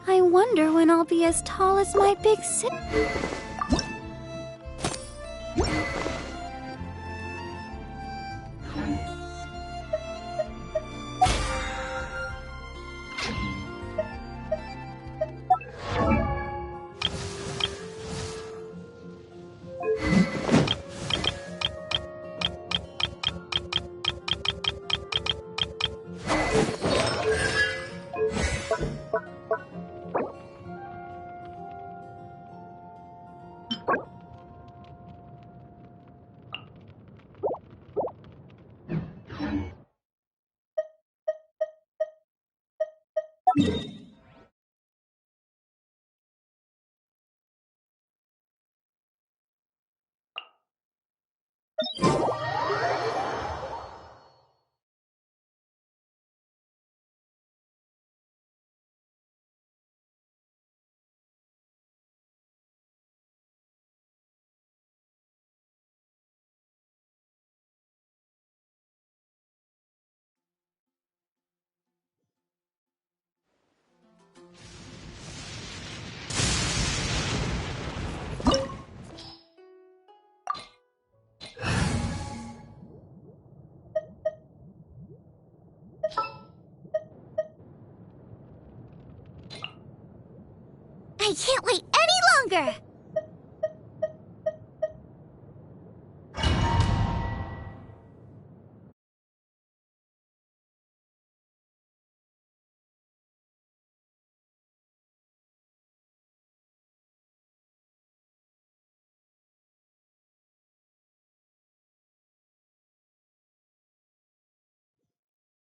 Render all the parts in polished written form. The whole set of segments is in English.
I wonder when I'll be as tall as my big sister. I can't wait any longer!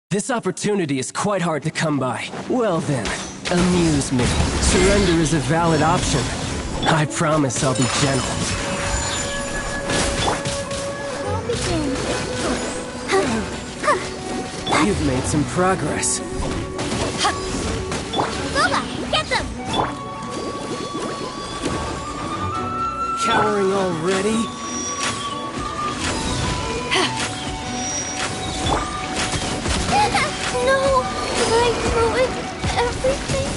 This opportunity is quite hard to come by. Well then, amuse me. Surrender is a valid option. I promise I'll be gentle. You've made some progress. Boba, get them! Cowering already? No! Did I ruin everything?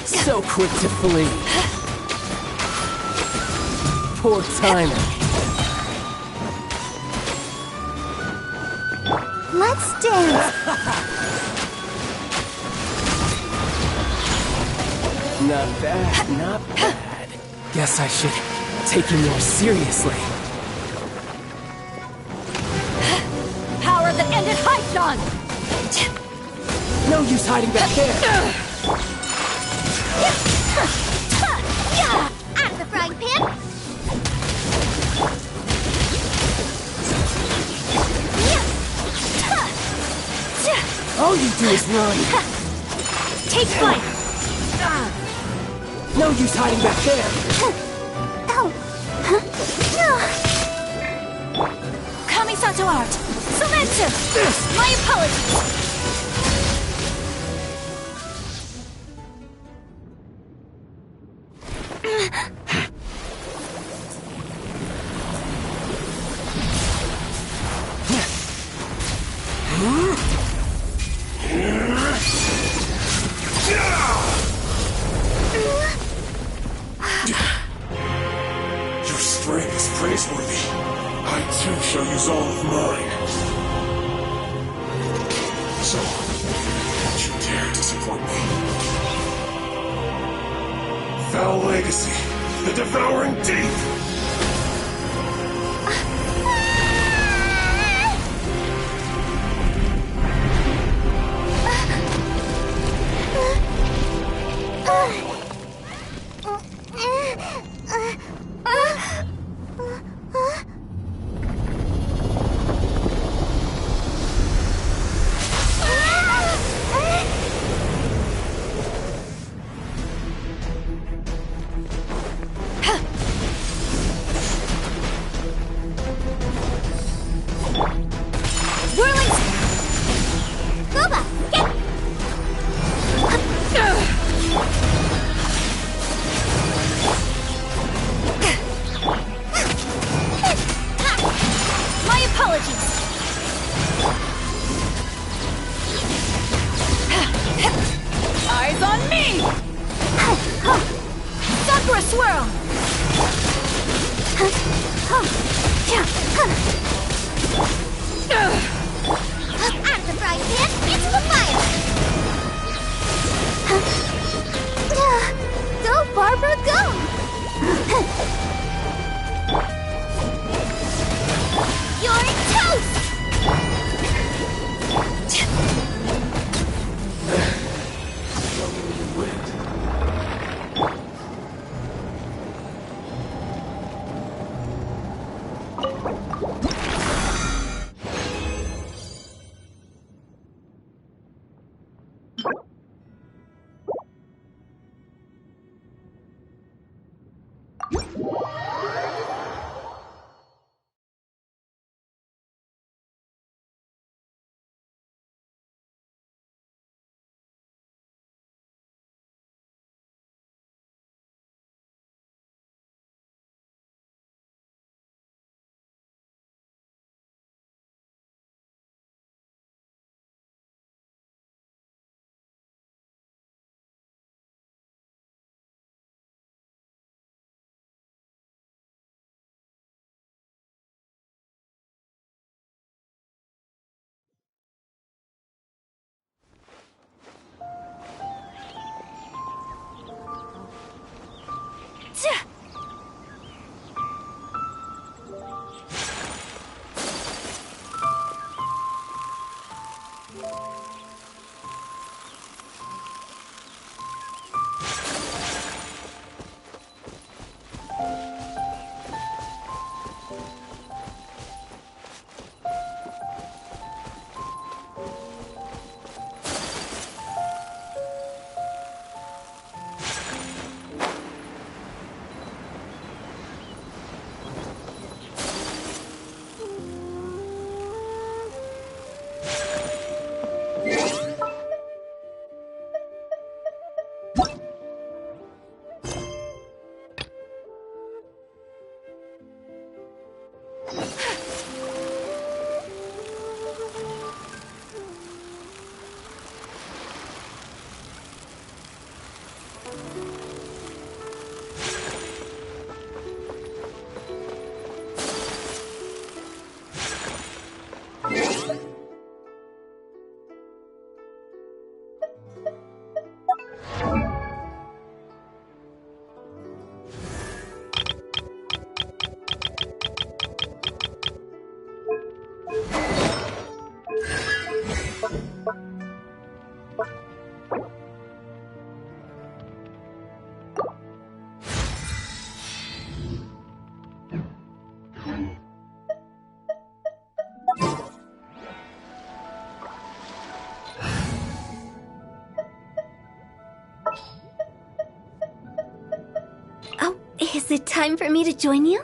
So quick to flee. Poor timing. Let's dance. Not bad, not bad. Guess I should take you more seriously. Power that ended Haishan! No use hiding back there. Out of the frying pan! All you do is run. Take flight! No use hiding back there. Kamisato art! Selensu! My apologies! Your strength is praiseworthy. I too shall use all of mine. So, don't you dare disappoint me. Foul legacy, the devouring deep! Eyes on me! Sakura swirl! Out of the frying pan, into the fire! Go, Barbara, go! You're toast! Oh, is it time for me to join you?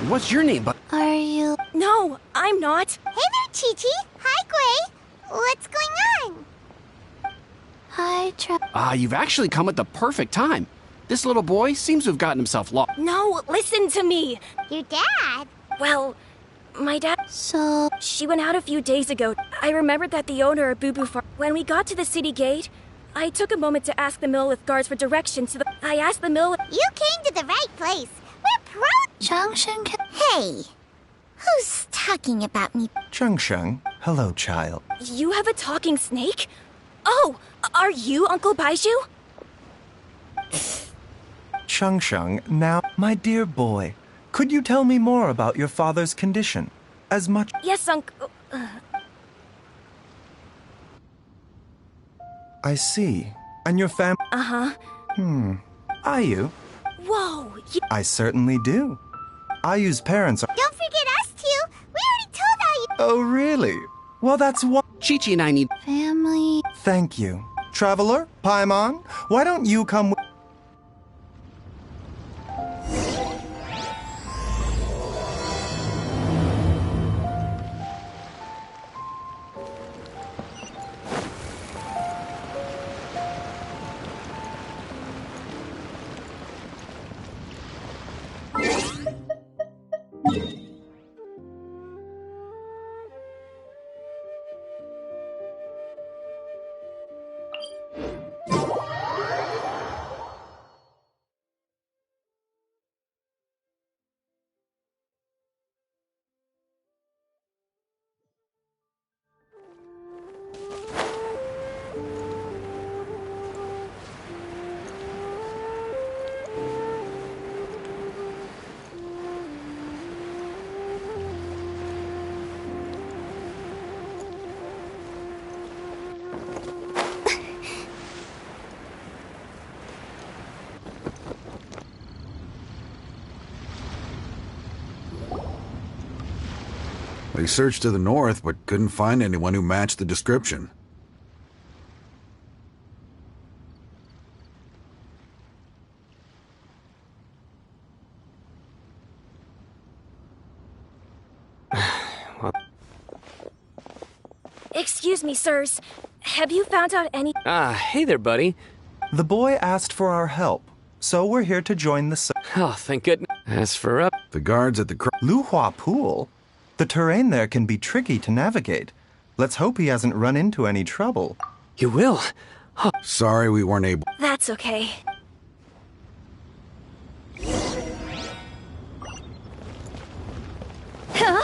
What's your name, Are you... No, I'm not. Hey there, Chi-Chi. Hi, Gray. What's going on? Hi, You've actually come at the perfect time. This little boy seems to have gotten himself lost. No, listen to me. Your dad? Well, my dad... So... She went out a few days ago. I remembered that the owner of Boo Boo Farm... When we got to the city gate, I took a moment to ask the Millith guards for directions to the... I asked the Millith... You came to the right place. We're proud. Junction can... Hey, who's talking about me? Cheng, hello, child. You have a talking snake? Oh, are you Uncle Baizhu? Cheng, now, my dear boy, could you tell me more about your father's condition? As much... Yes, Uncle... I see. And your Uh-huh. Ayu? Whoa, I certainly do. Ayu's parents are... Don't forget us two. We already told Ayu. Oh, really? Well, that's what... Chi-Chi and I need... family... Thank you. Traveler, Paimon, why don't you come with... They searched to the north, but couldn't find anyone who matched the description. Excuse me, sirs. Have you found out any... Hey there, buddy. The boy asked for our help, so we're here to join the... Oh, thank goodness. As for up... The guards at the Luhua Pool? The terrain there can be tricky to navigate. Let's hope he hasn't run into any trouble. You will? Sorry we weren't able... That's okay. Huh?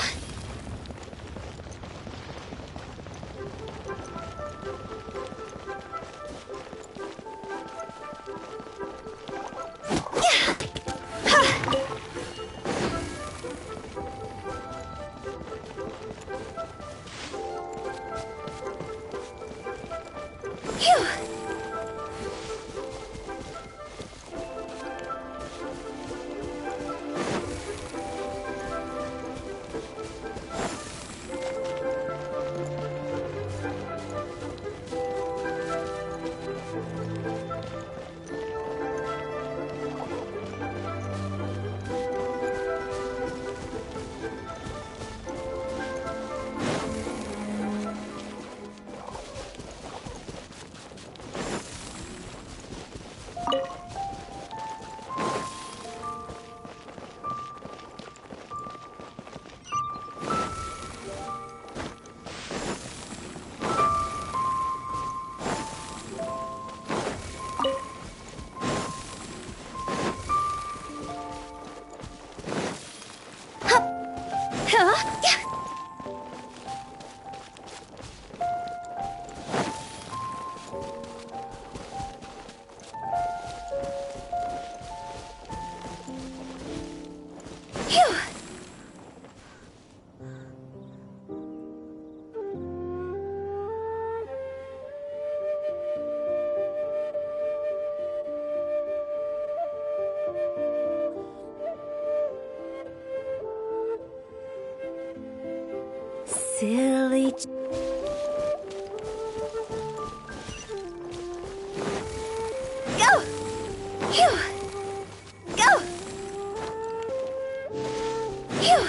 silly. Go! Phew! Go! Phew!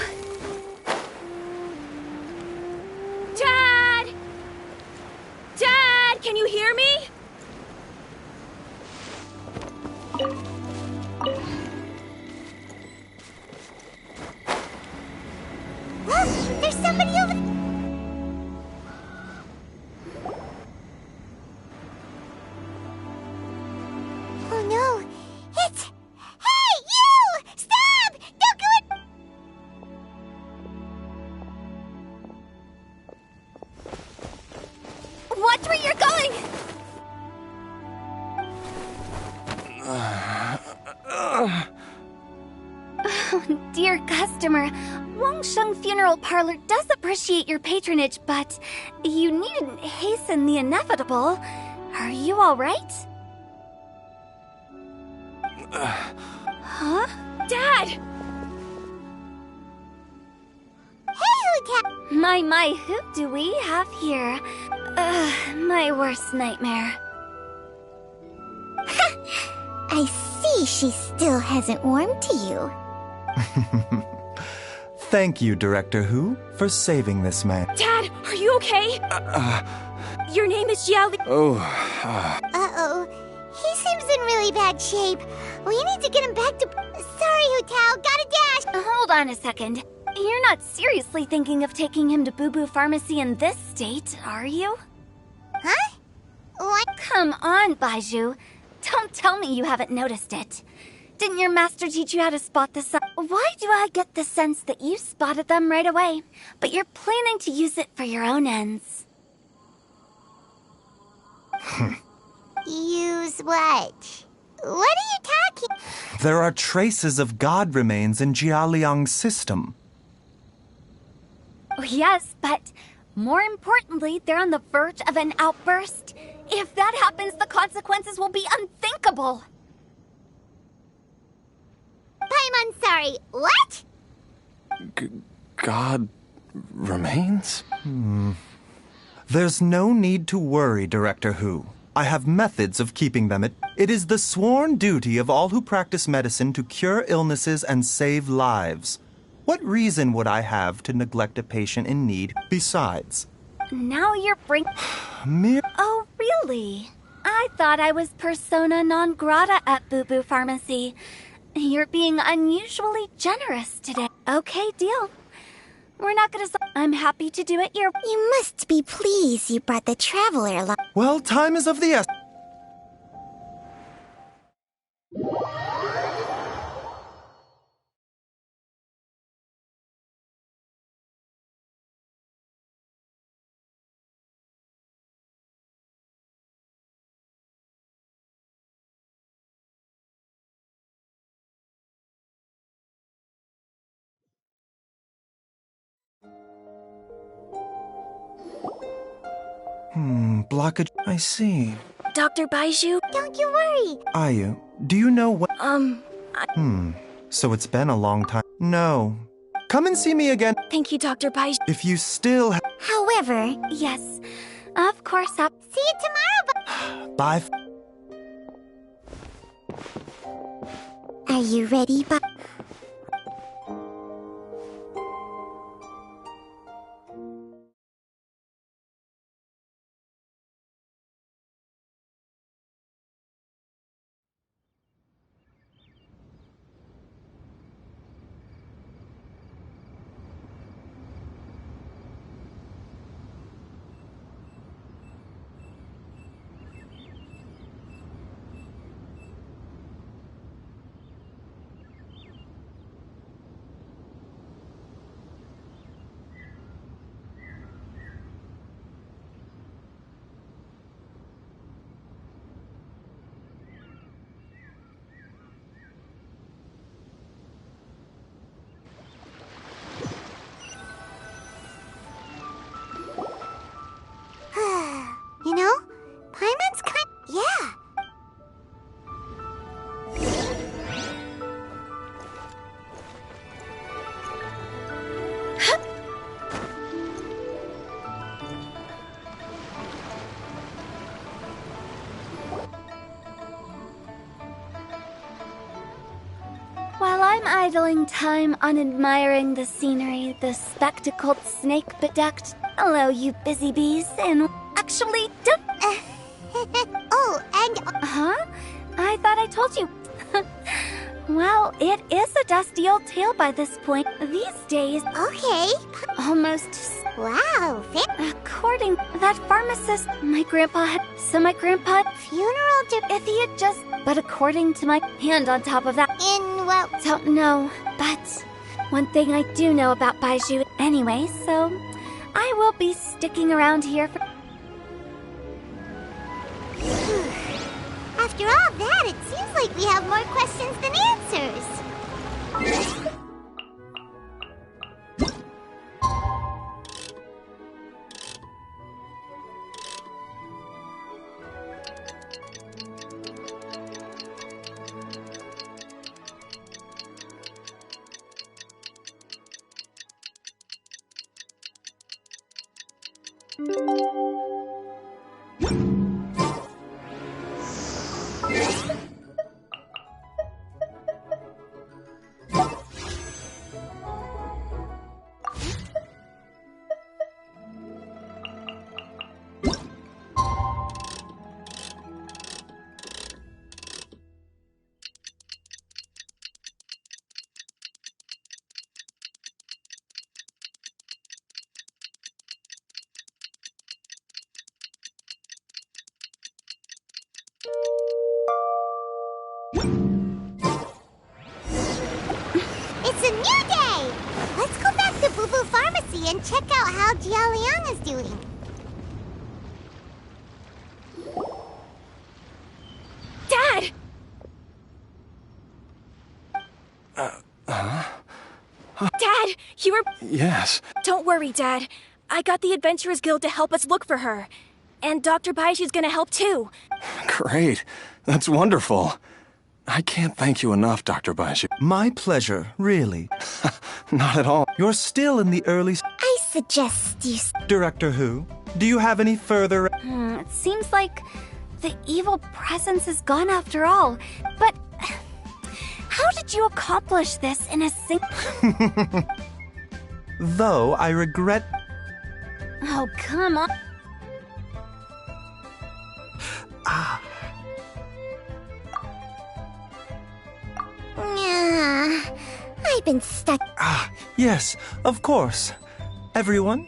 Dad! Dad, can you hear me? Look, there's somebody over there. Oh no, it's... Hey, you! Stop! Don't go in... Watch where you're going! Dear customer, Wangsheng Funeral Parlor does appreciate your patronage, but you needn't hasten the inevitable. Are you all right? Huh? Dad! Hey, Huta! My, who do we have here? My worst nightmare. I see she still hasn't warmed to you. Thank you, Director Hu, for saving this man. Dad, are you okay? Your name is Jiali. Uh-oh. He seems in really bad shape. We need to get him back to... Sorry, Hutao. Gotta dash. Hold on a second. You're not seriously thinking of taking him to Boo Boo Pharmacy in this state, are you? Huh? What? Come on, Baizhu. Don't tell me you haven't noticed it. Didn't your master teach you how to spot the sun? Why do I get the sense that you spotted them right away, but you're planning to use it for your own ends? Use what? What are you talking... There are traces of god remains in Jialiang's system. Oh, yes, but more importantly, they're on the verge of an outburst. If that happens, the consequences will be unthinkable. I'm sorry. What? God remains? There's no need to worry, Director Hu. I have methods of keeping them. It is the sworn duty of all who practice medicine to cure illnesses and save lives. What reason would I have to neglect a patient in need? Besides, Now you're mere... Oh, really? I thought I was persona non grata at Boo Boo Pharmacy. You're being unusually generous today. Okay, deal. We're not gonna... I'm happy to do it your... You must be pleased you brought the traveler along. Well, time is of the essence. Blockage. I see. Dr. Baizhu? Don't you worry. Ayu, do you know what... I... So it's been a long time. No. Come and see me again. Thank you, Dr. Baizhu. If you still... However, Yes, of course. see you tomorrow, Bye. Are you ready, Bob? idling time on admiring the scenery, the spectacled snake-bedecked. Hello, you busy bees, and actually don't. Oh, and Huh? I thought I told you. Well, it is a dusty old tale by this point. These days, okay. almost. Wow, According that pharmacist, my grandpa. funeral If he had just. But according to my hand on top of that. in what? Don't know, but one thing I do know about Baizhu anyway, so I will be sticking around here for. After all that, it seems like we have more questions than answers. It's a new day! Let's go back to Boo Boo Pharmacy and check out how Jialiang is doing. Dad! Dad, you were... Yes. Don't worry, Dad. I got the Adventurers Guild to help us look for her. And Dr. Baizhu's gonna help too. Great. That's wonderful. I can't thank you enough, Dr. Baizhu. My pleasure, really. Not at all. You're still in the early... I suggest you... Director Who, do you have any further... It seems like the evil presence is gone after all. But how did you accomplish this in a Though I regret... Oh, come on. I've been stuck. Yes, of course. Everyone?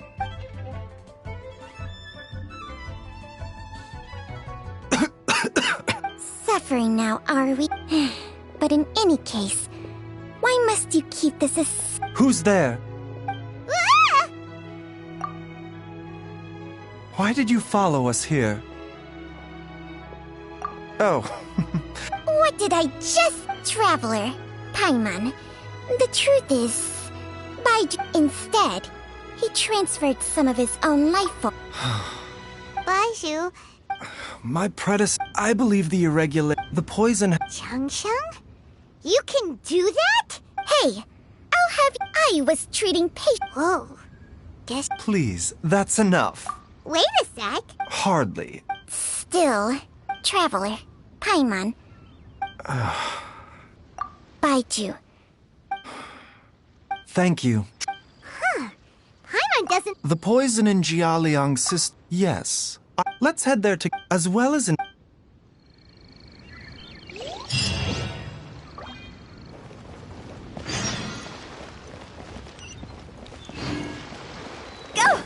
Suffering now, are we? But in any case, why must you keep this as... Who's there? Ah! Why did you follow us here? Oh, What did I just... Traveler, Paimon, the truth is... Baizhu... Instead, he transferred some of his own life force. Baizhu... my predecessor... I believe the irregular... The poison... Chang? You can do that? Hey, I'll have... I was treating patients... Whoa. Guess... Please, that's enough. Wait a sec. Hardly. Still, Traveler, Paimon... Baizhu. Thank you. Paimon doesn't... The poison in Jialiang's system... Yes. Let's head there to... As well as in... Go!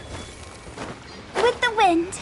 With the wind.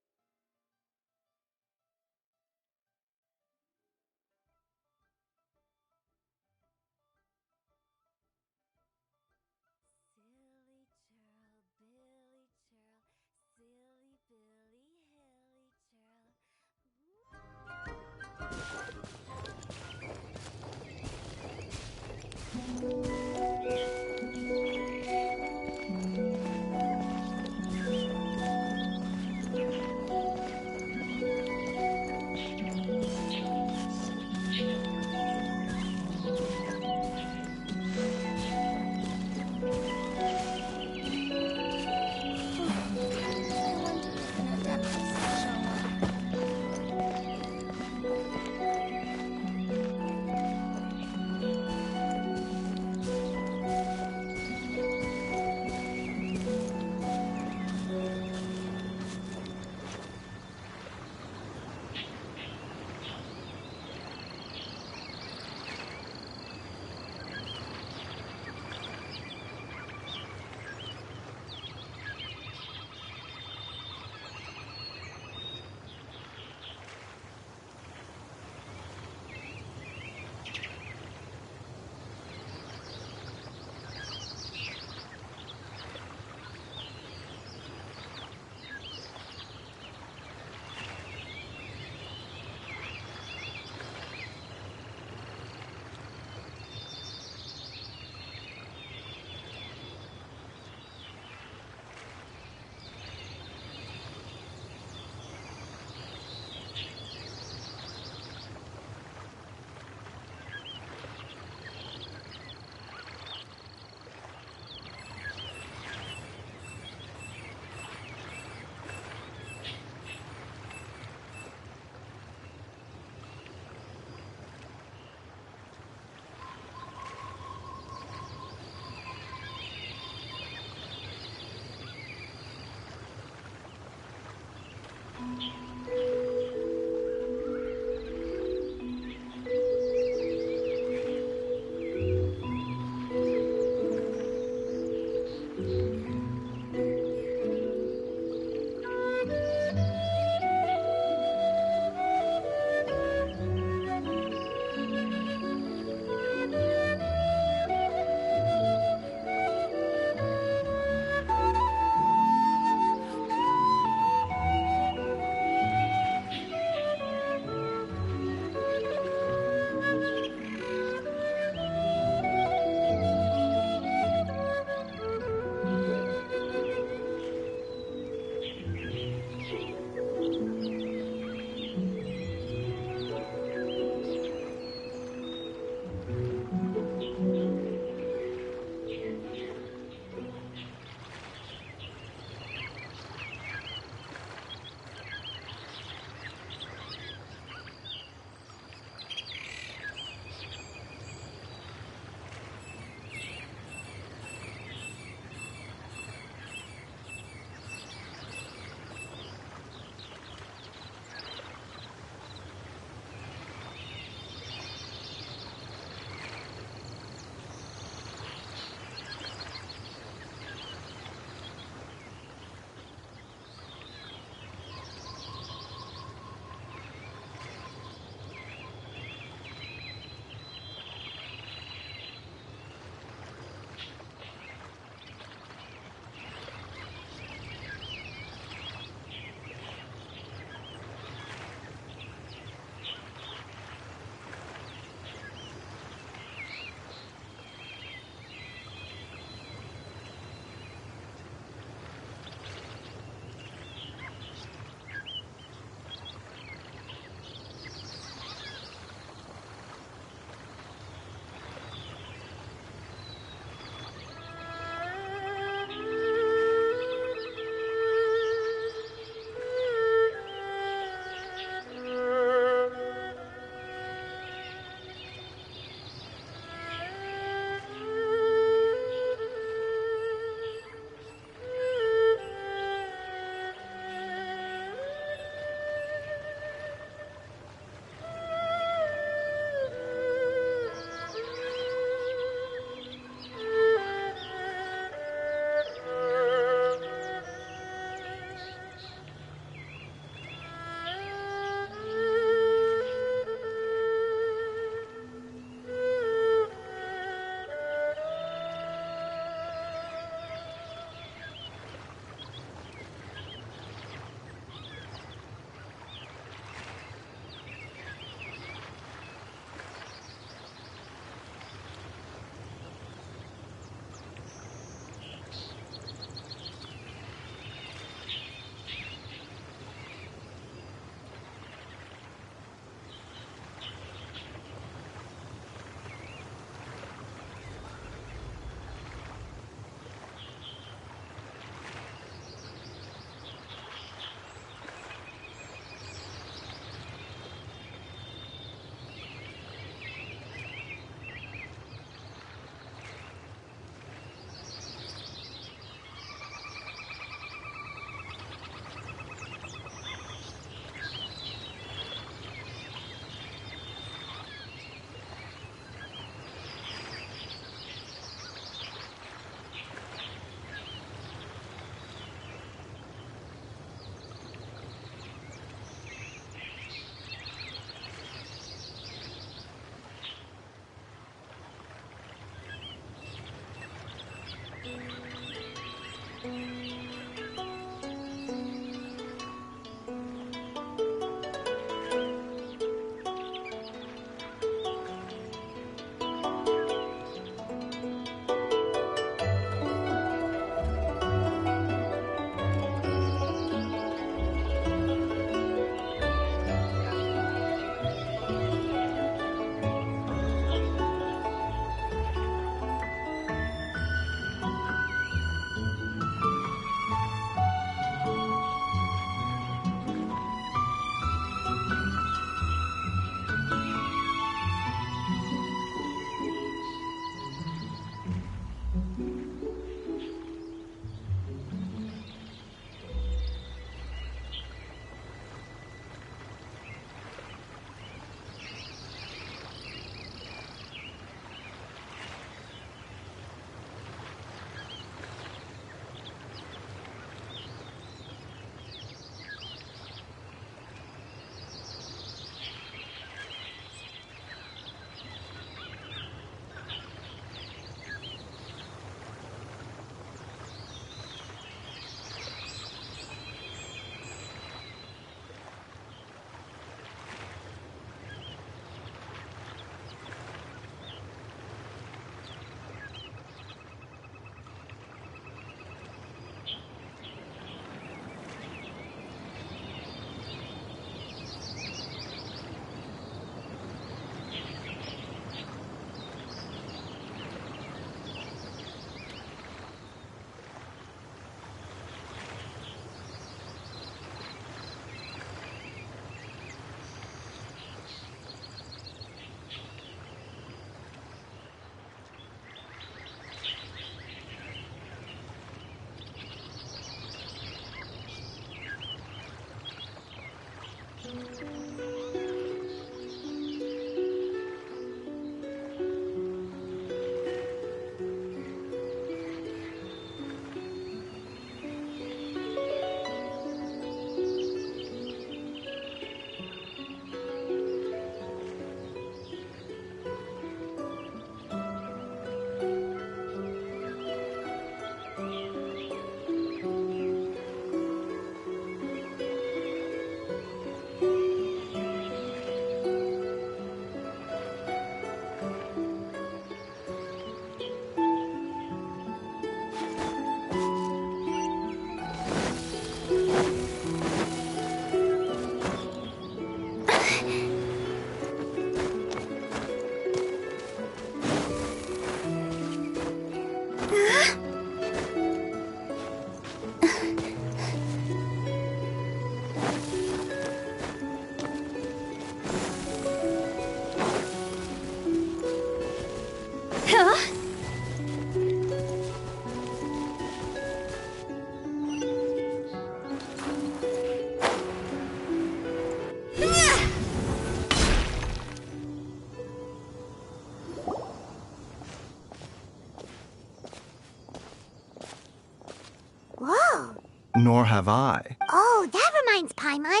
Nor have I. Oh, that reminds Paimon.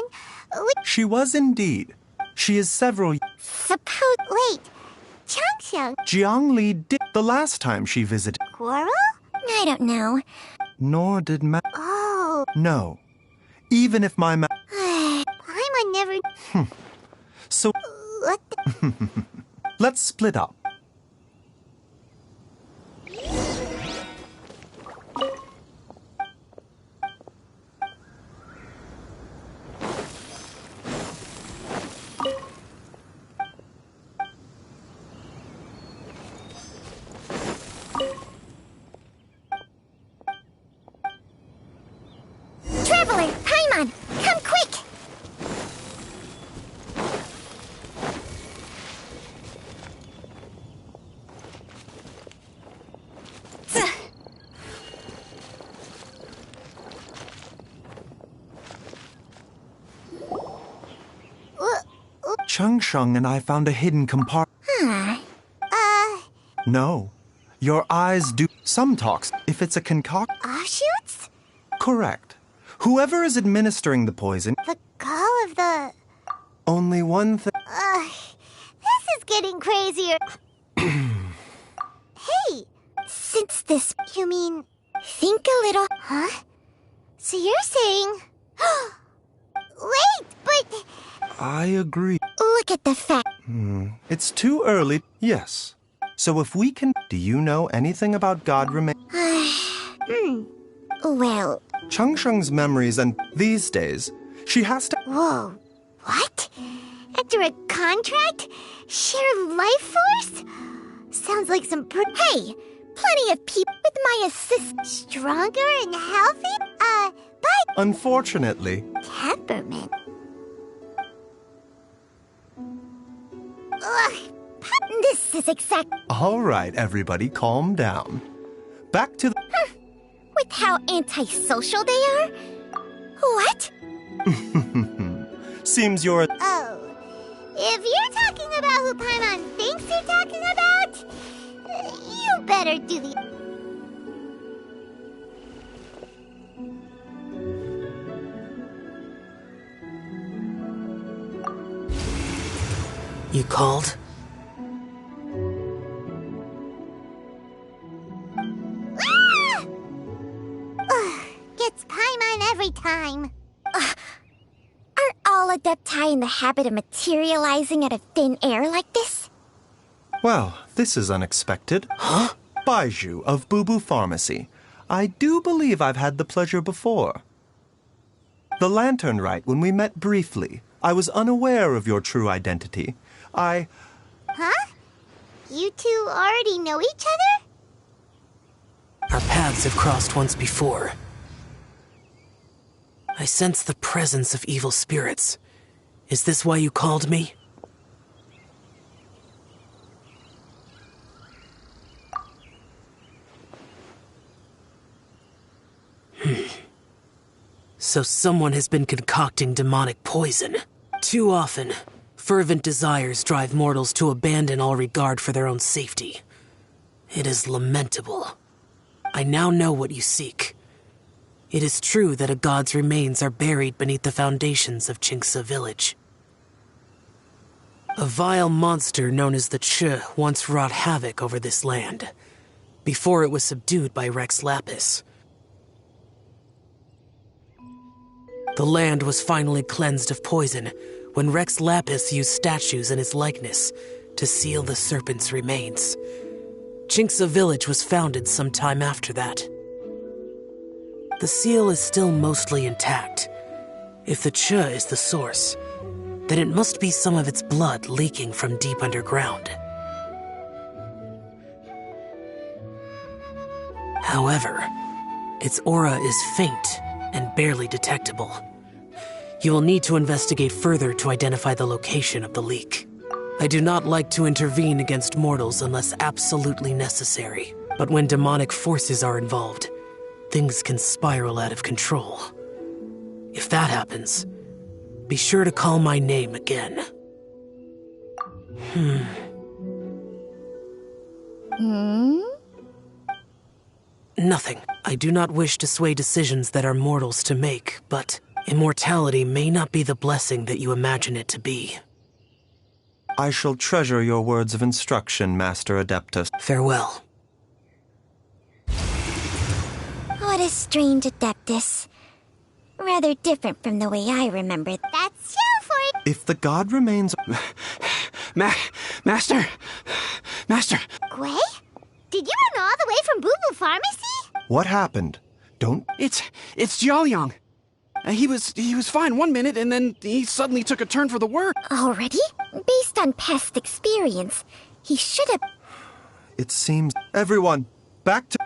She was indeed. She is several... Wait. Changxiang Jiangli did the last time she visited. quarrel? I don't know. Nor did Oh. No. Even if my Paimon never... So... What the... Let's split up. Traveler, Paimon, come quick! Changsheng and I found a hidden compartment. No. Your eyes do some talks. If it's a concoct... Offshoots? Correct. Whoever is administering the poison... The call of the... Only one thing... This is getting crazier. Hey! Since this... You mean... Think a little... Huh? So you're saying... Wait, but... I agree. Look at the fact... It's too early. Yes. So if we can... Do you know anything about God remain... Well... Changsheng's memories and these days, she has to... Whoa. What? After a contract? Share life force? Sounds like some Hey! Plenty of people with my assist... Stronger and healthy? But... Unfortunately... Temperament? Ugh. This is exact... All right, everybody, calm down. Back to the... With how antisocial they are? What? Seems you're... Oh. If you're talking about who Paimon thinks you're talking about, you better do the... You called? Gets Paimon every time. Are all Adepti in the habit of materializing out of thin air like this? Well, this is unexpected. Huh? Baizhu of Bubu Pharmacy. I do believe I've had the pleasure before. The Lantern Rite, when we met briefly, I was unaware of your true identity. Huh? You two already know each other? Our paths have crossed once before. I sense the presence of evil spirits. Is this why you called me? So someone has been concocting demonic poison. Too often, fervent desires drive mortals to abandon all regard for their own safety. It is lamentable. I now know what you seek. It is true that a god's remains are buried beneath the foundations of Qingce village. A vile monster known as the Che once wrought havoc over this land, before it was subdued by Rex Lapis. The land was finally cleansed of poison when Rex Lapis used statues in his likeness to seal the serpent's remains. Qingce village was founded some time after that. The seal is still mostly intact. If the Che is the source, then it must be some of its blood leaking from deep underground. However, its aura is faint and barely detectable. You will need to investigate further to identify the location of the leak. I do not like to intervene against mortals unless absolutely necessary, but when demonic forces are involved, things can spiral out of control. If that happens, be sure to call my name again. Nothing. I do not wish to sway decisions that are mortals to make, but immortality may not be the blessing that you imagine it to be. I shall treasure your words of instruction, Master Adeptus. Farewell. What a strange Adeptus. Rather different from the way I remember. That's you for it. If the god remains... Master! Gui? Did you run all the way from Bubu Pharmacy? What happened? Don't... It's Jiaoyang. He was fine 1 minute, and then he suddenly took a turn for the worse. Already? Based on past experience, he should have... It seems... Everyone, back to...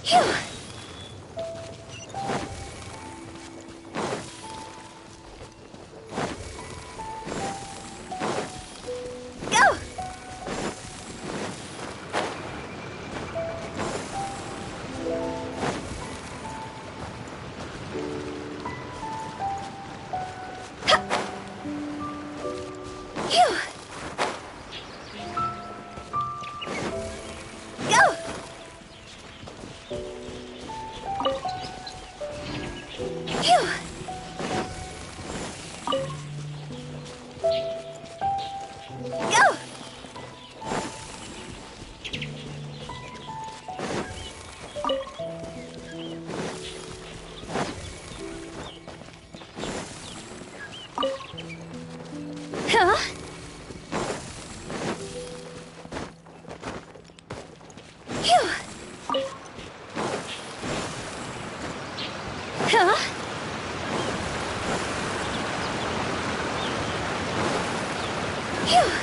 Phew! Go! Phew! Go! Phew. Huh? Phew.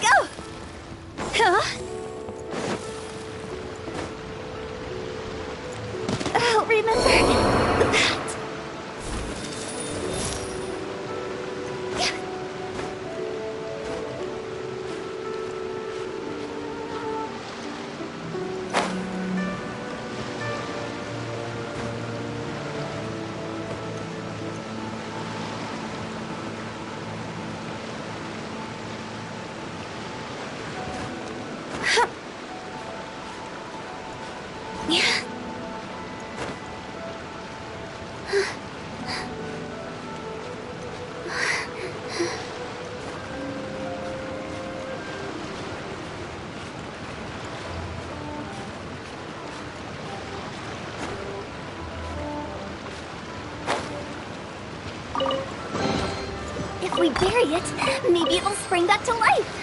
Go! Huh? I'll remember that. Yeah. If we bury it, maybe it'll spring back to life.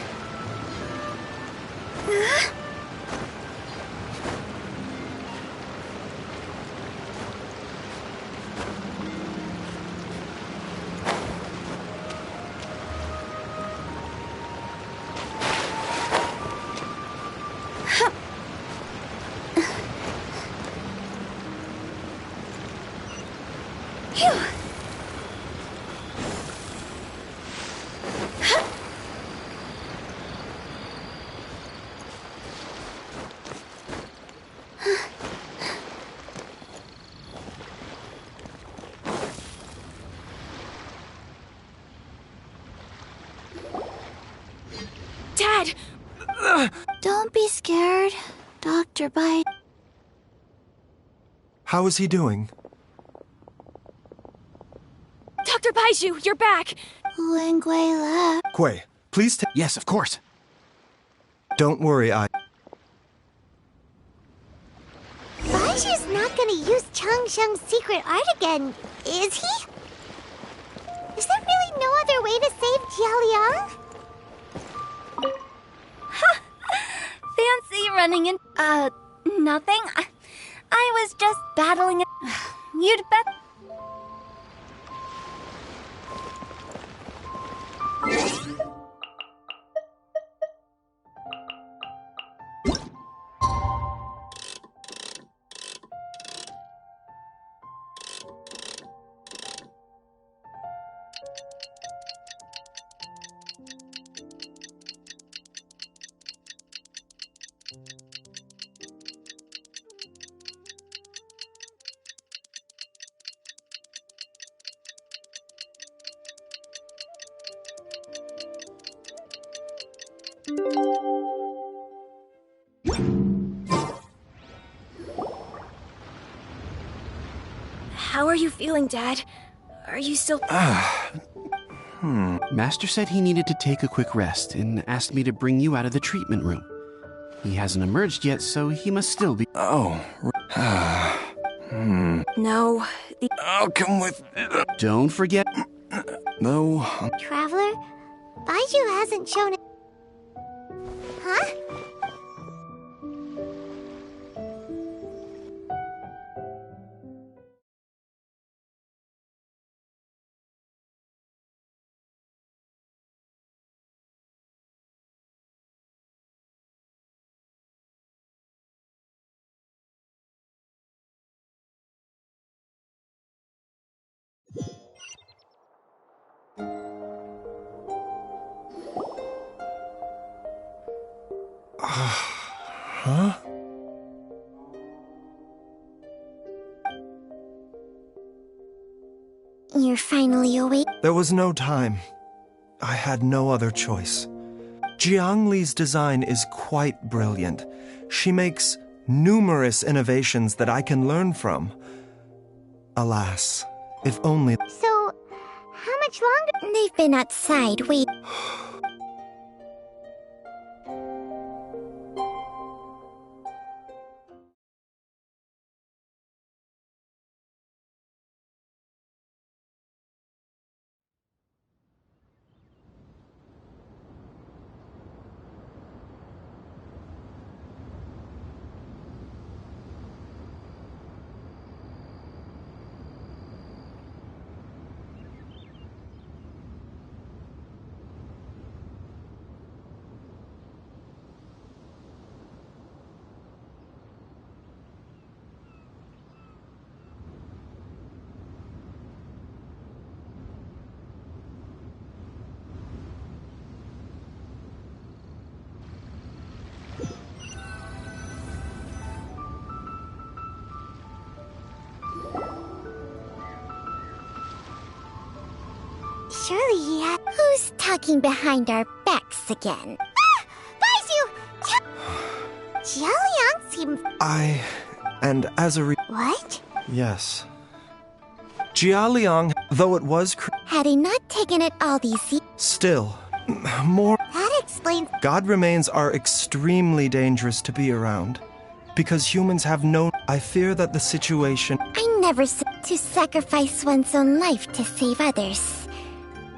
Phew. Dad! Don't be scared, Dr. Baizhu. How is he doing? Dr. Baizhu, you're back! When Gui left. Kui, please Yes, of course. Don't worry, Baizhu's not gonna use Changsheng's secret art again, is he? Is there really no other way to save Jialiang? Fancy running in... nothing. I was just battling it. You'd bet... How are you feeling, Dad? Are you still... Master said he needed to take a quick rest and asked me to bring you out of the treatment room. He hasn't emerged yet, so he must still be... Oh. No, I'll come with... Don't forget... No. Traveler, Baizhu hasn't shown it. Huh? Huh? You're finally awake? There was no time. I had no other choice. Jiang Li's design is quite brilliant. She makes numerous innovations that I can learn from. Alas, if only... So, how much longer? They've been outside, wait. Surely he had... Who's talking behind our backs again? Ah! Baizhu! Jialiang seemed... And as a What? Yes. Jialiang, though it was Had he not taken it all these years... still, more... That explains... God remains are extremely dangerous to be around. Because humans have no... I fear that the situation... I never said to sacrifice one's own life to save others.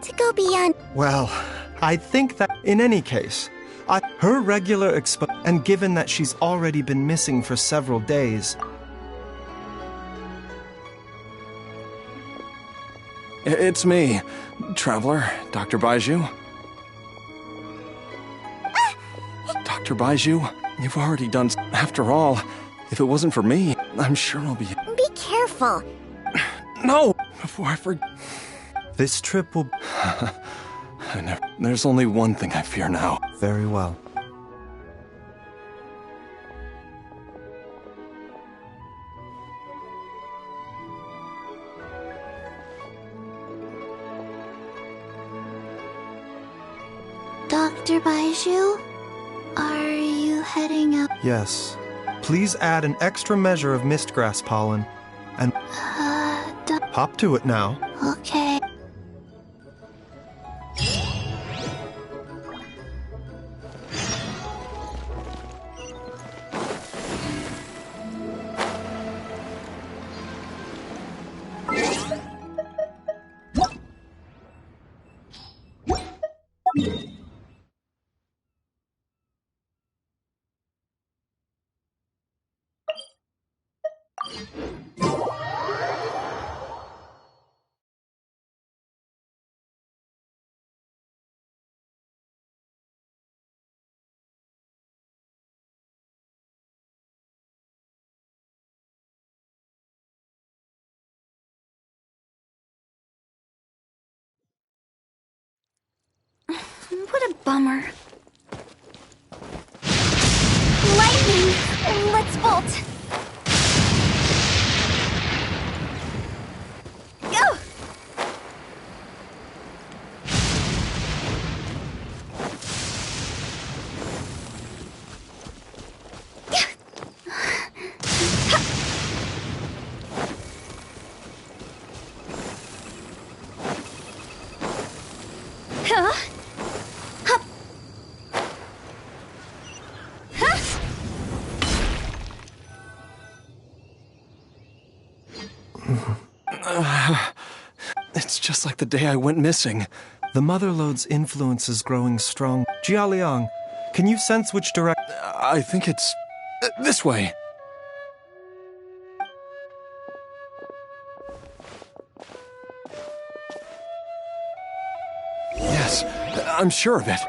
To go beyond... Well, I think that in any case, her regular and given that she's already been missing for several days... It's me, Traveler, Dr. Baizhu. Dr. Baizhu, you've already done... After all, if it wasn't for me, I'm sure I'll be... Be careful. No! Before I forget... This trip will... There's only one thing I fear now. Very well. Dr. Baizhu, are you heading out? Yes. Please add an extra measure of mistgrass pollen and... Hop to it now. Okay. What a bummer. Lightning! Let's bolt! Go! Huh? Hup. It's just like the day I went missing. The Motherlode's influence is growing strong. Jialiang, can you sense which direct... I think it's... this way. Yes, I'm sure of it.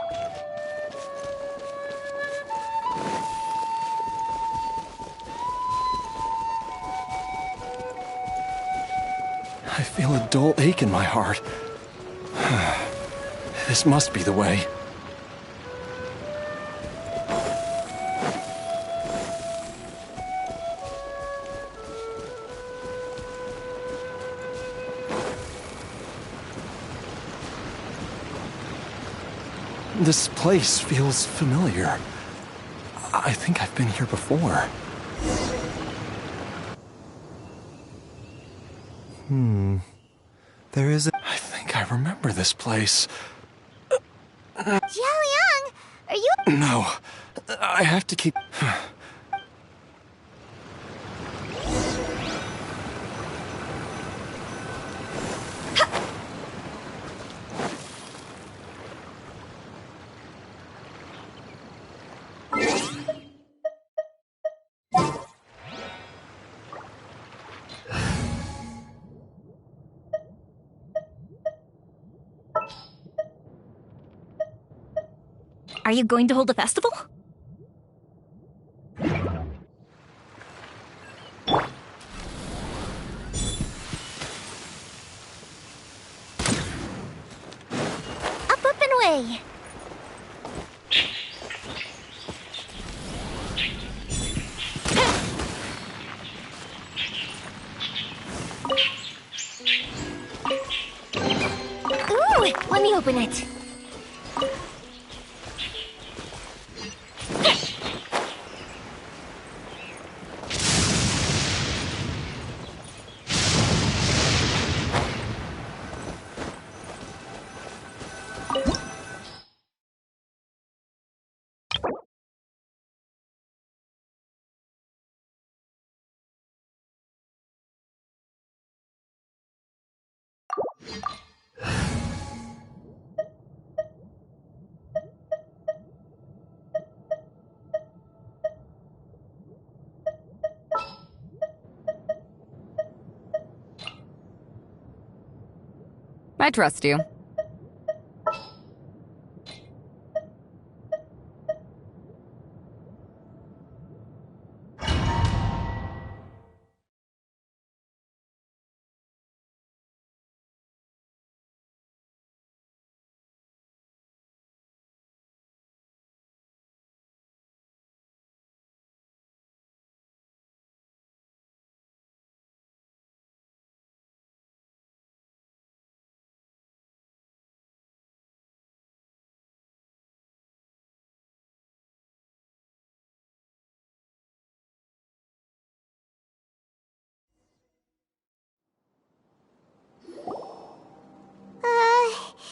I feel a dull ache in my heart. This must be the way. This place feels familiar. I think I've been here before. There is a... I think I remember this place. Jiaoliang, are you... No, I have to keep... Are you going to hold a festival? Up and away. Ooh, let me open it. I trust you.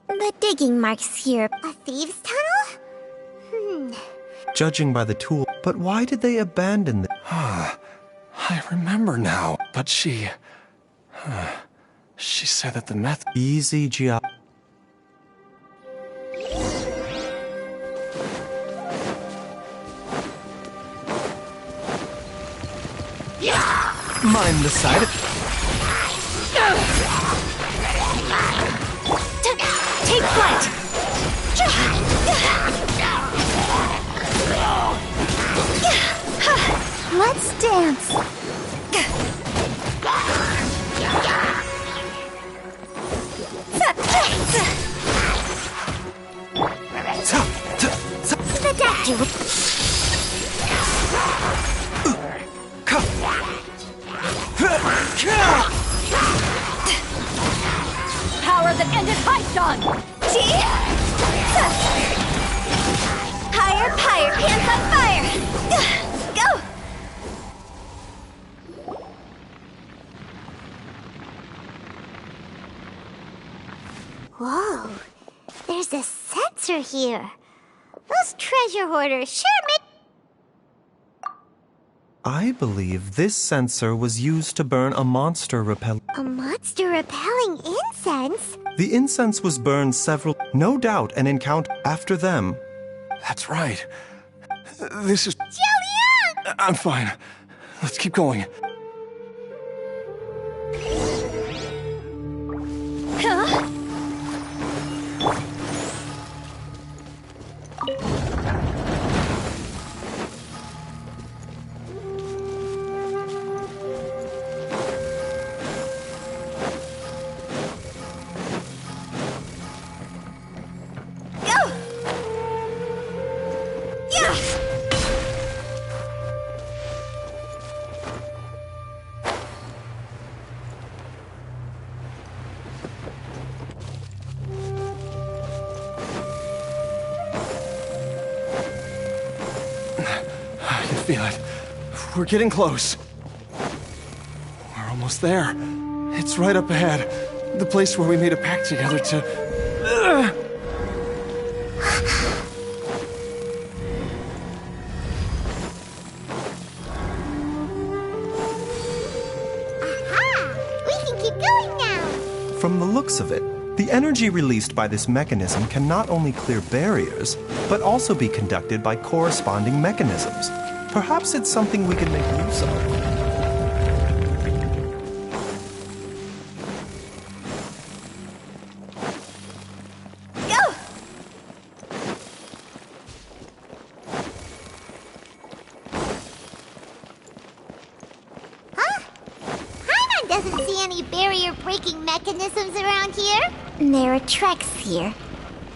The digging marks here. A thieves' tunnel? Judging by the tool, but why did they abandon the... I remember now, but she said that the method... Easy Gia... Mind the side of... Take flight! Let's dance. The deck you. Power that ended Paishan! Higher, higher, pants on fire! Go! Whoa, there's a sensor here. Those treasure hoarders sure make... I believe this sensor was used to burn a monster repellent. A monster repelling incense? The incense was burned no doubt an encounter after them. That's right. This is... Jiaoliang! I'm fine. Let's keep going. Huh? feel it. We're getting close. We're almost there. It's right up ahead. The place where we made a pact together to... From the looks of it, the energy released by this mechanism can not only clear barriers, but also be conducted by corresponding mechanisms. Perhaps it's something we can make use of. Go! Huh? Paimon doesn't see any barrier-breaking mechanisms around here. There are tracks here,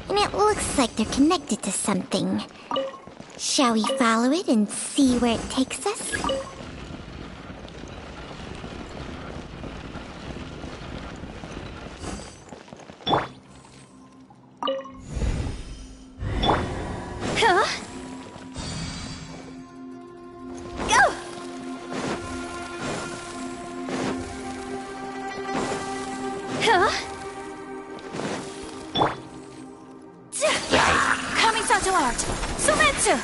and it looks like they're connected to something. Shall we follow it and see where it takes us? Huh? Go! Huh? Kamisato art! Sumetsu!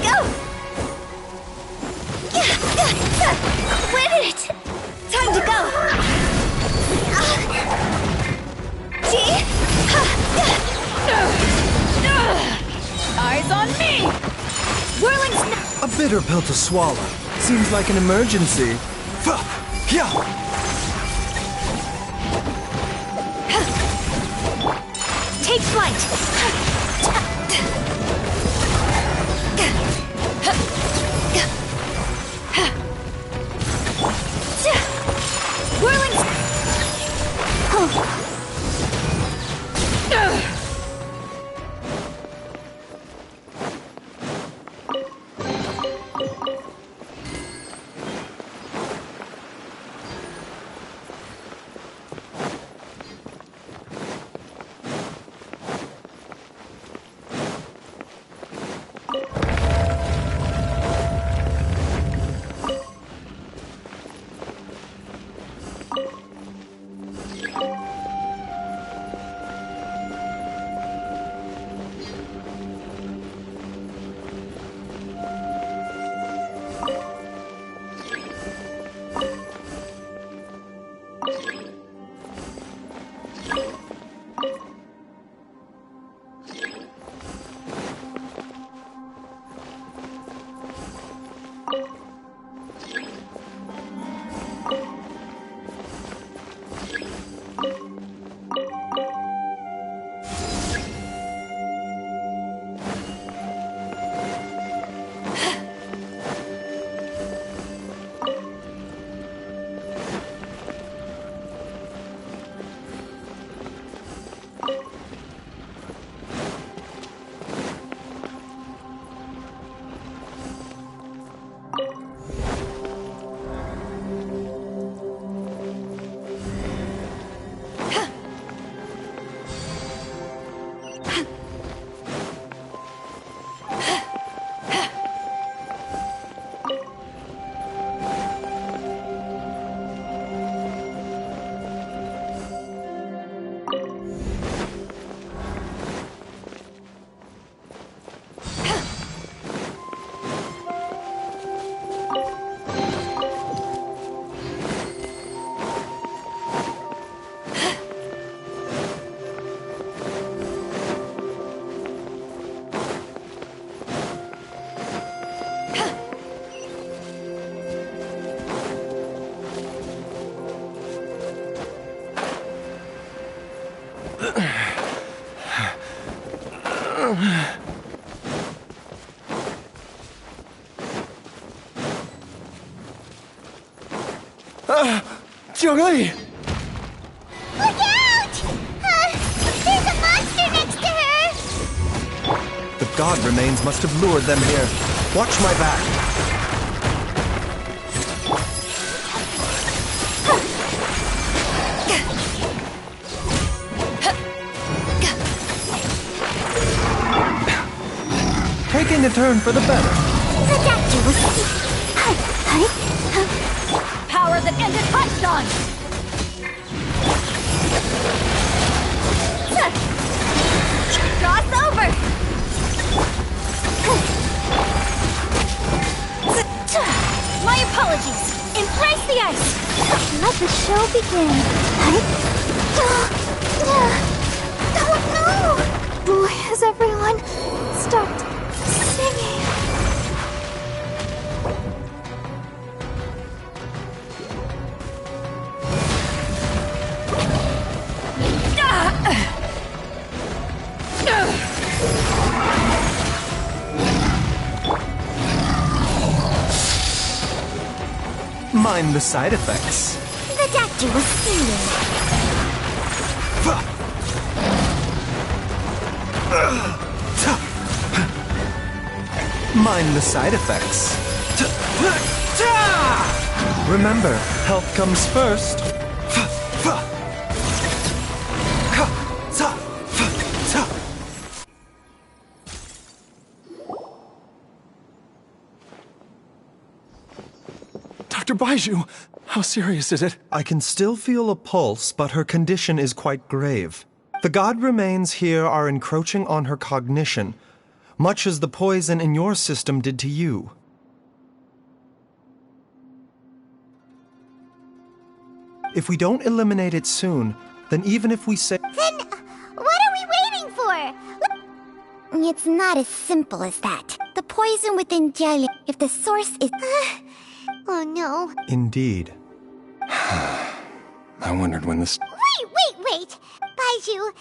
Go! Win it! Time to go! Eyes on me! Whirling snap! A bitter pill to swallow. Seems like an emergency. Take flight! Whirling... Zhongli! Look out! There's a monster next to her! The god remains must have lured them here. Watch my back. taking a turn for the better. The doctor will see. Power that ended touchdown! Cross over! My apologies! Embrace the ice! Let the show begin. Oh no! As everyone stopped singing. Mind the side effects. The doctor will see you. Mind the side effects. Remember, health comes first. Dr. Baizhu, how serious is it? I can still feel a pulse, but her condition is quite grave. The god remains here are encroaching on her cognition, much as the poison in your system did to you. If we don't eliminate it soon, then even if we say— Then what are we waiting for? It's not as simple as that. The poison within Jelly, if the source is— oh no. Indeed. I wondered when this... Wait! Baizhu,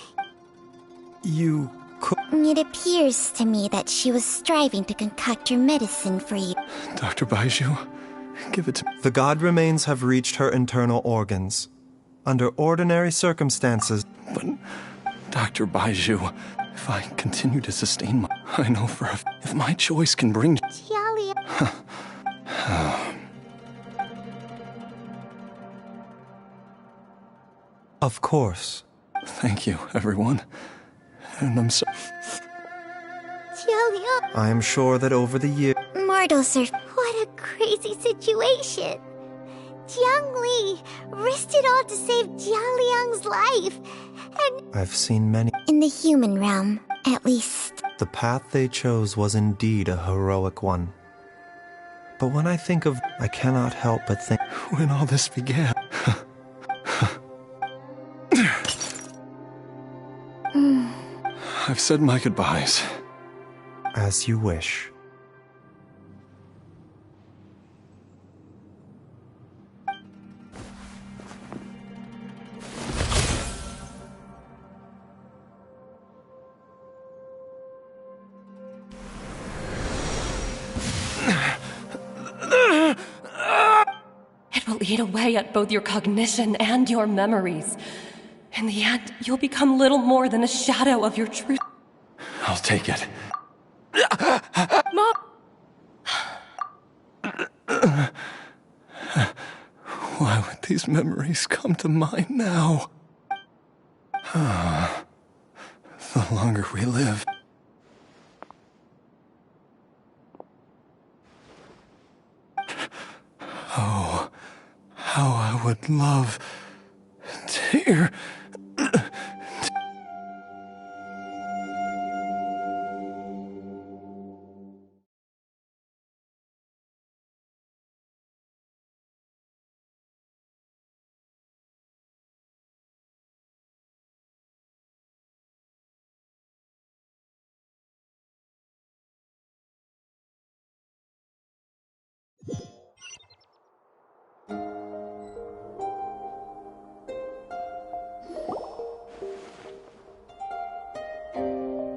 You could— it appears to me that she was striving to concoct your medicine for you. Dr. Baizhu, give it to me. The god remains have reached her internal organs. Under ordinary circumstances— But, Dr. Baizhu, if I continue to sustain my... I know for a... If my choice can bring... Jelly. Of course. Thank you, everyone. And I'm so... Jelly. I am sure that over the years— Mortals are— What a crazy situation. Jiang Li risked it all to save Jia Liang's life. And I've seen many— in the human realm, at least. The path they chose was indeed a heroic one. But when I think of— I cannot help but think— When all this began... I've said my goodbyes. As you wish. It will eat away at both your cognition and your memories. In the end, you'll become little more than a shadow of your truth. I'll take it. Mom! Why would these memories come to mind now? The longer we live... Oh, how I would love to hear...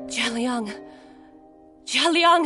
Jialiang! Jialiang!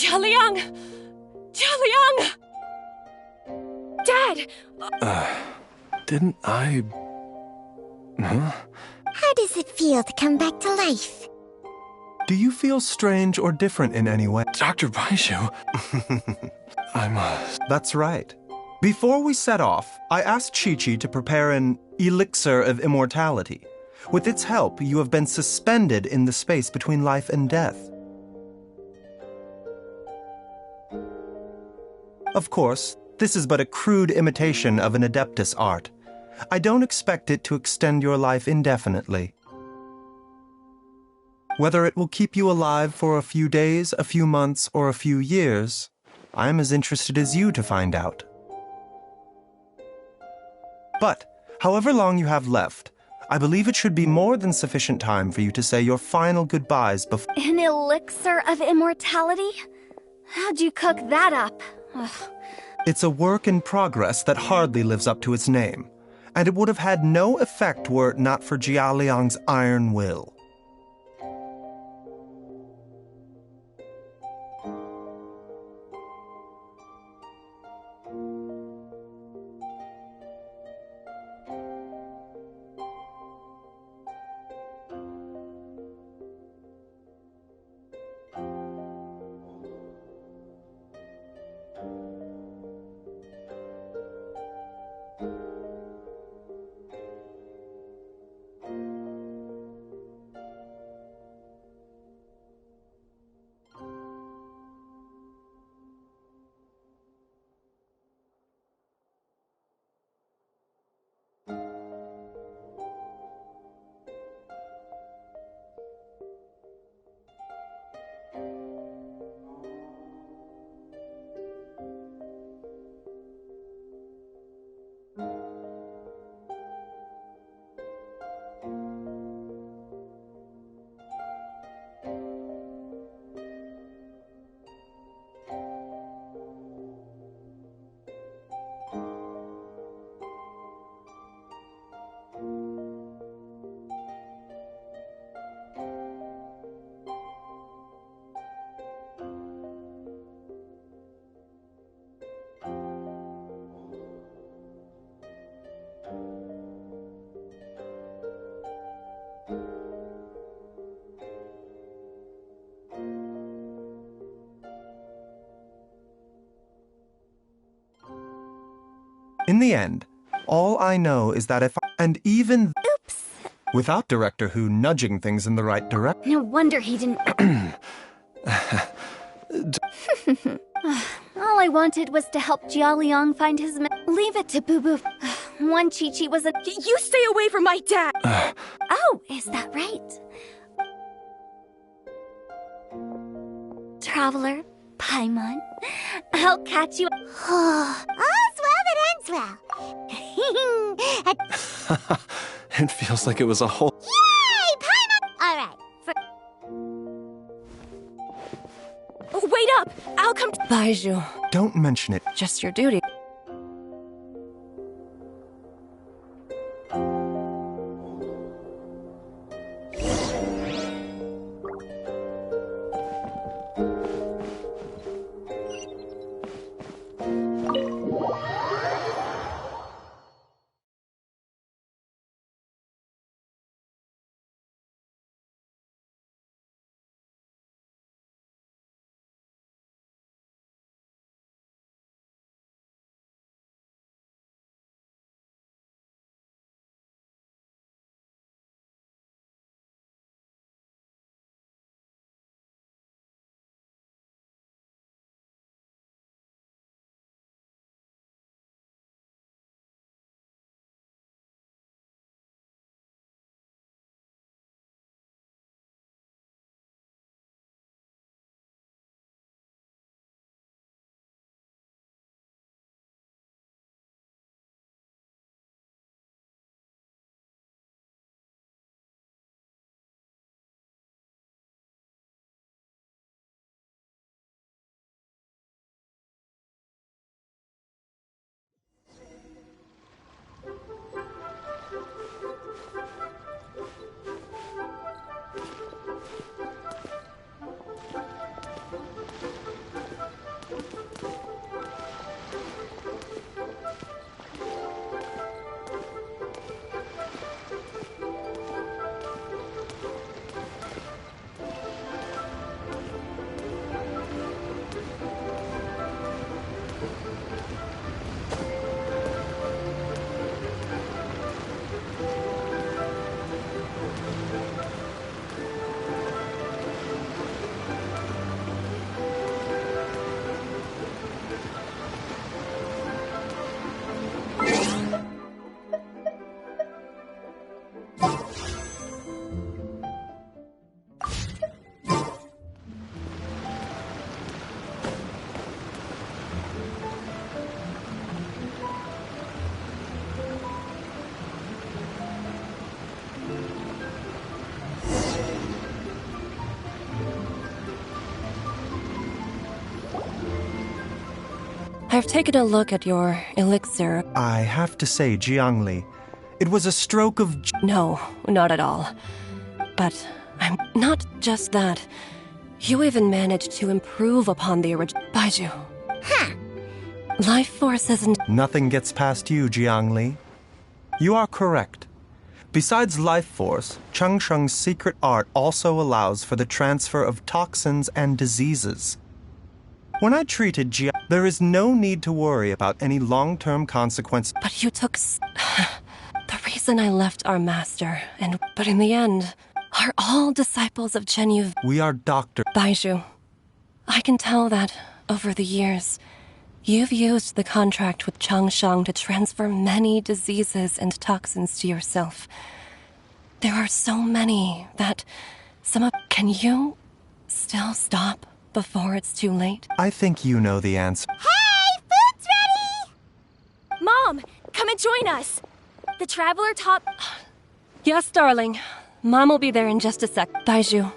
Jialiang! Jialiang! Dad! Didn't I... Huh? How does it feel to come back to life? Do you feel strange or different in any way? Dr. Baizhu. That's right. Before we set off, I asked Chi-Chi to prepare an elixir of immortality. With its help, you have been suspended in the space between life and death. Of course, this is but a crude imitation of an Adeptus art. I don't expect it to extend your life indefinitely. Whether it will keep you alive for a few days, a few months, or a few years, I am as interested as you to find out. But, however long you have left, I believe it should be more than sufficient time for you to say your final goodbyes before— An elixir of immortality? How'd you cook that up? Ugh. It's a work in progress that hardly lives up to its name, and it would have had no effect were it not for Jialiang's iron will. In the end, all I know is that if I— and even— Oops. Without Director Who nudging things in the right direction— No wonder he didn't— All I wanted was to help Jialiang find his leave it to Boo Boo. One Chi-Chi was a— You stay away from my dad! Oh, is that right? Traveler, Paimon, I'll catch you— All's well that ends well. It feels like it was a whole... Yay! Paimon! All right. Wait up! I'll come— Baizhu. Don't mention it. Just your duty. I've taken a look at your elixir. I have to say, Jiangli, it was a stroke of... No, not at all. But I'm not just that. You even managed to improve upon the original Baizhu. Huh. Life force isn't... Nothing gets past you, Jiangli. You are correct. Besides life force, Changsheng's secret art also allows for the transfer of toxins and diseases. When I treated there is no need to worry about any long-term consequences. But you took... The reason I left our master, but in the end, are all disciples of Chenyu. We are Dr. Baizhu, I can tell that, over the years, you've used the contract with Changsheng to transfer many diseases and toxins to yourself. There are so many that Can you still stop before it's too late? I think you know the answer. Hey, food's ready! Mom, come and join us. The Traveler taught... Yes, darling. Mom will be there in just a sec. Baizhu,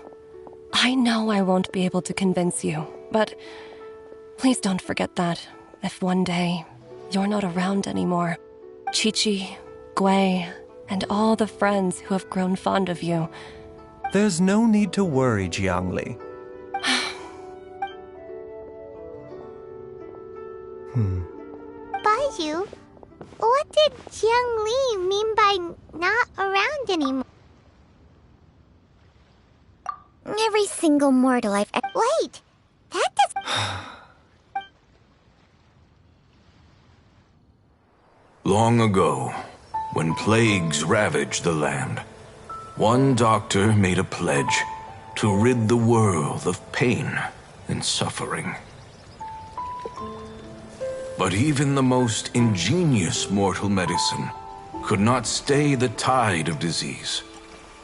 I know I won't be able to convince you, but please don't forget that if one day you're not around anymore, Chi-Chi, Gui, and all the friends who have grown fond of you... There's no need to worry, Jiangli. Baizhu, what did Jiang Li mean by not around anymore? Every single mortal I've... Wait! That does... Long ago, when plagues ravaged the land, one doctor made a pledge to rid the world of pain and suffering. But even the most ingenious mortal medicine could not stay the tide of disease.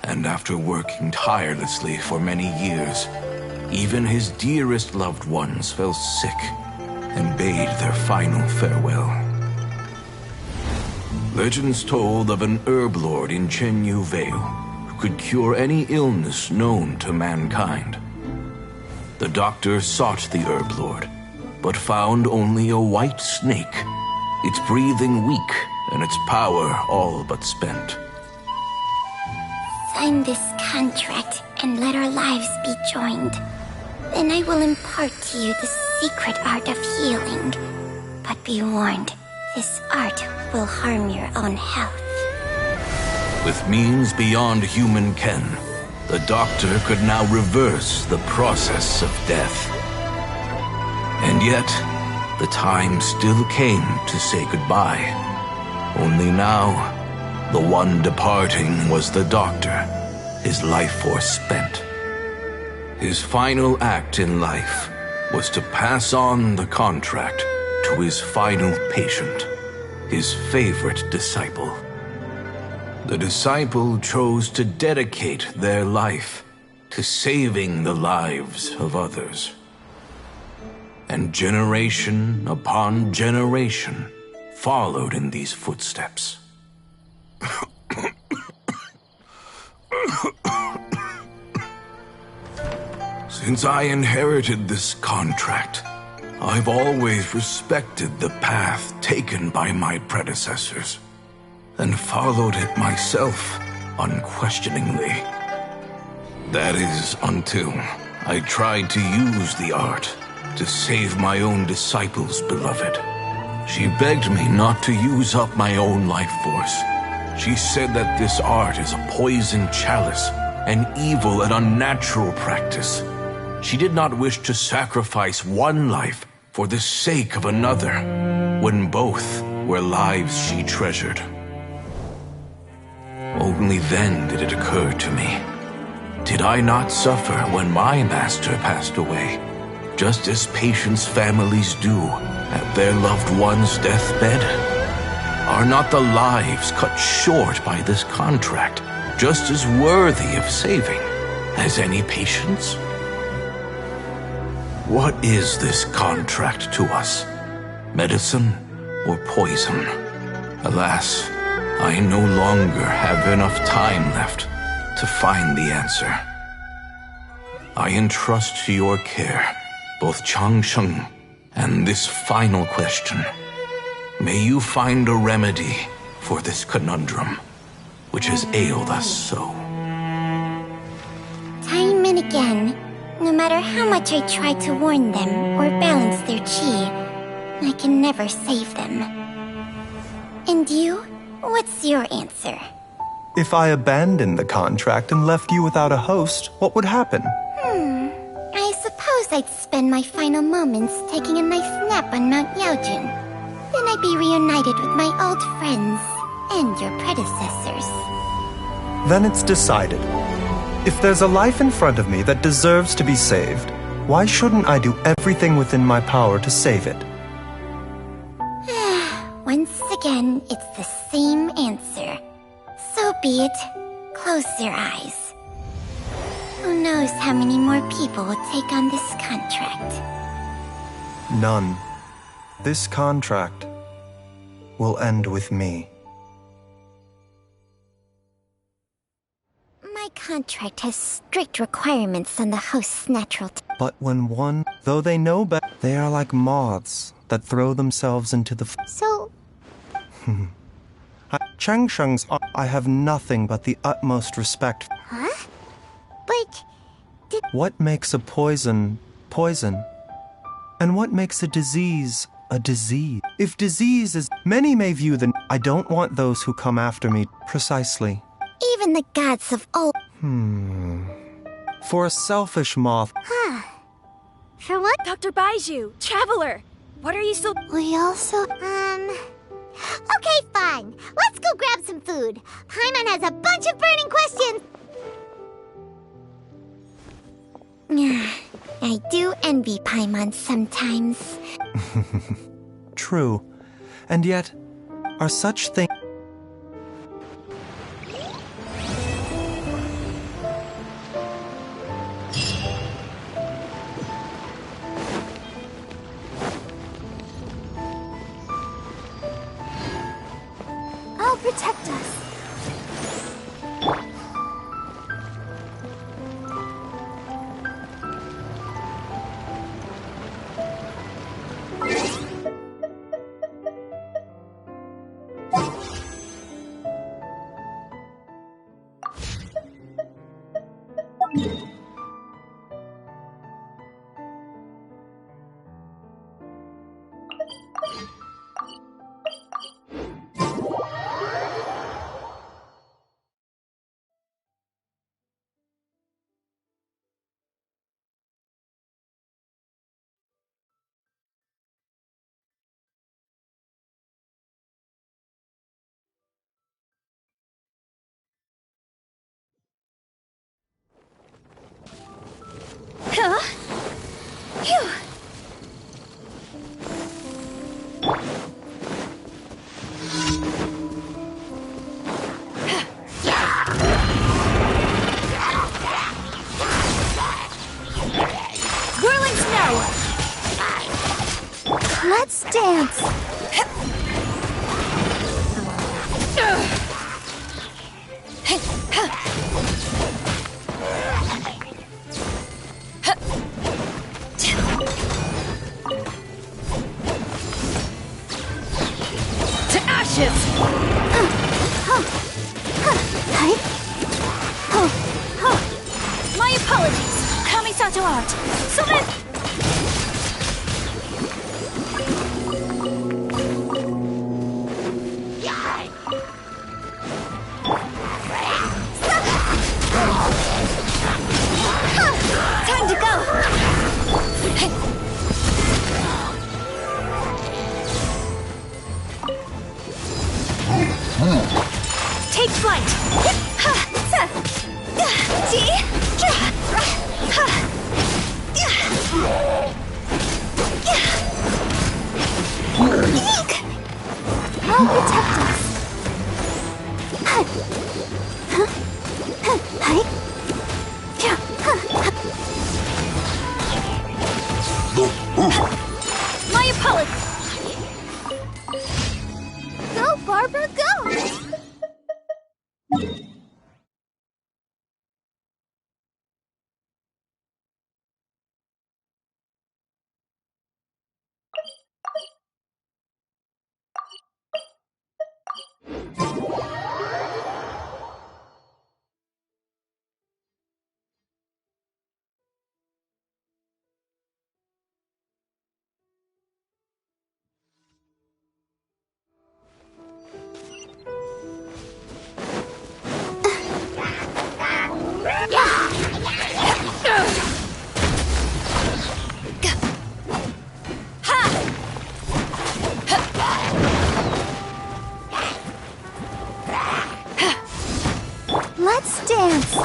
And after working tirelessly for many years, even his dearest loved ones fell sick and bade their final farewell. Legends told of an herb lord in Chenyu Vale who could cure any illness known to mankind. The doctor sought the herb lord, but found only a white snake, its breathing weak and its power all but spent. Sign this contract and let our lives be joined. Then I will impart to you the secret art of healing. But be warned, this art will harm your own health. With means beyond human ken, the doctor could now reverse the process of death. And yet, the time still came to say goodbye. Only now, the one departing was the doctor, his life force spent. His final act in life was to pass on the contract to his final patient, his favorite disciple. The disciple chose to dedicate their life to saving the lives of others. And generation upon generation followed in these footsteps. Since I inherited this contract, I've always respected the path taken by my predecessors, and followed it myself unquestioningly. That is until I tried to use the art to save my own disciple's beloved. She begged me not to use up my own life force. She said that this art is a poisoned chalice, an evil and unnatural practice. She did not wish to sacrifice one life for the sake of another, when both were lives she treasured. Only then did it occur to me. Did I not suffer when my master passed away, just as patients' families do at their loved one's deathbed? Are not the lives cut short by this contract just as worthy of saving as any patients? What is this contract to us? Medicine or poison? Alas, I no longer have enough time left to find the answer. I entrust to your care both Changsheng And this final question. May you find a remedy for this conundrum, which has ailed us so. Time and again, no matter how much I try to warn them or balance their chi, I can never save them. And you? What's your answer? If I abandoned the contract and left you without a host, what would happen? I suppose I'd spend my final moments taking a nice nap on Mount Yaojin. Then I'd be reunited with my old friends and your predecessors. Then it's decided. If there's a life in front of me that deserves to be saved, why shouldn't I do everything within my power to save it? Once again, it's the same answer. So be it. Close your eyes. Who knows how many more people will take on this contract? None. This contract will end with me. My contract has strict requirements on the host's natural But when though they know better, they are like moths that throw themselves into the So... Cheng Sheng's I have nothing but the utmost respect. Huh? But... What makes a poison, poison? And what makes a disease, a disease? If disease is... Many may view the... I don't want those who come after me, precisely. Even the gods of old... For a selfish moth... For what? Dr. Baizhu, Traveler! What are you still... We also... Okay, fine. Let's go grab some food. Paimon has a bunch of burning questions. I do envy Paimon sometimes. True. And yet, are such things... I'll protect us. Whirling snow! Let's dance. To ashes! My apologies! Kamisato art! Summon! Time to go. Take flight! I'll protect us. My apologies! Go, Barbara, go! Let's dance.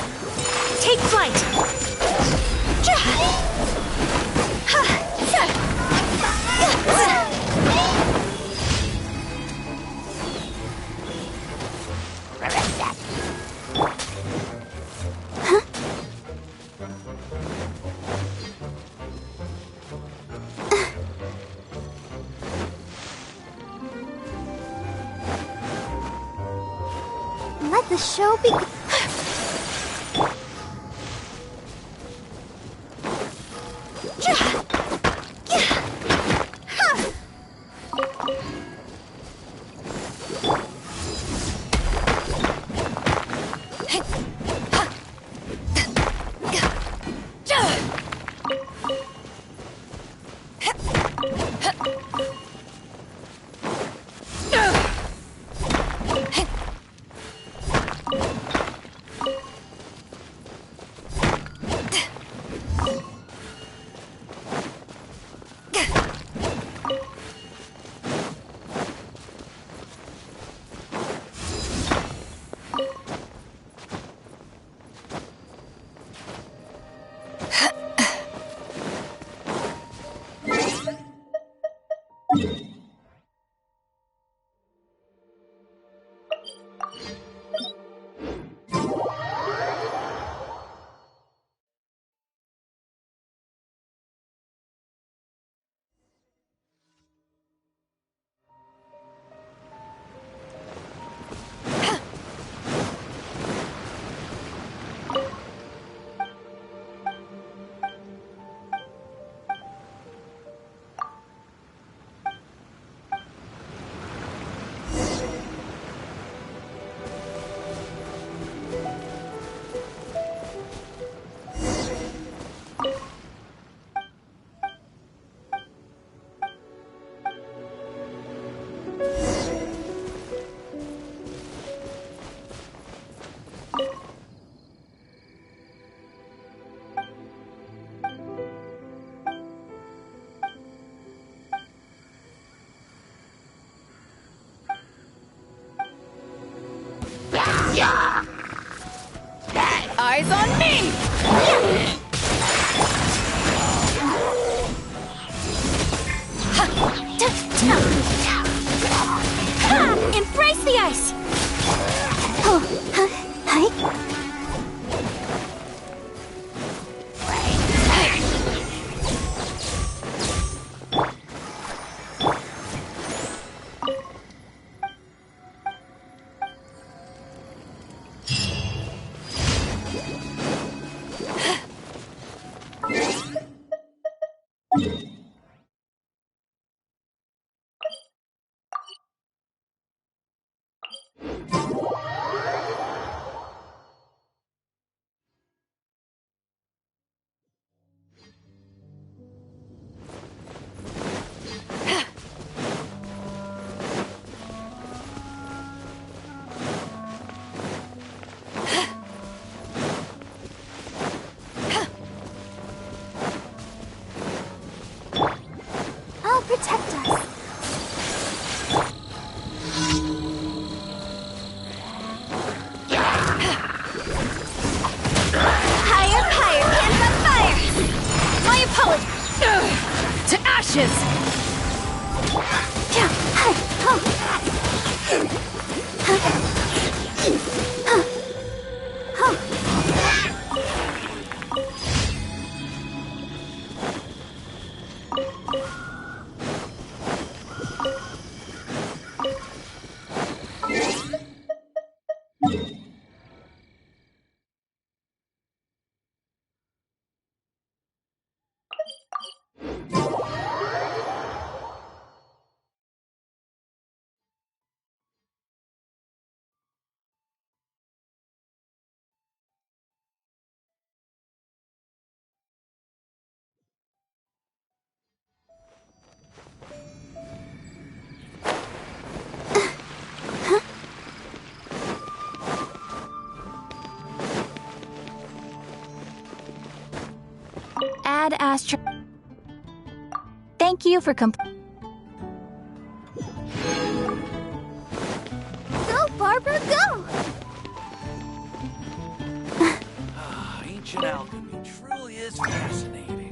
Take flight. Let the show begin. Eyes on me! Embrace the ice! Protect us. Higher, higher, hands on fire! My apologies! To ashes! Add Astro. Thank you for Go, Barbara, go! ancient alchemy truly is fascinating.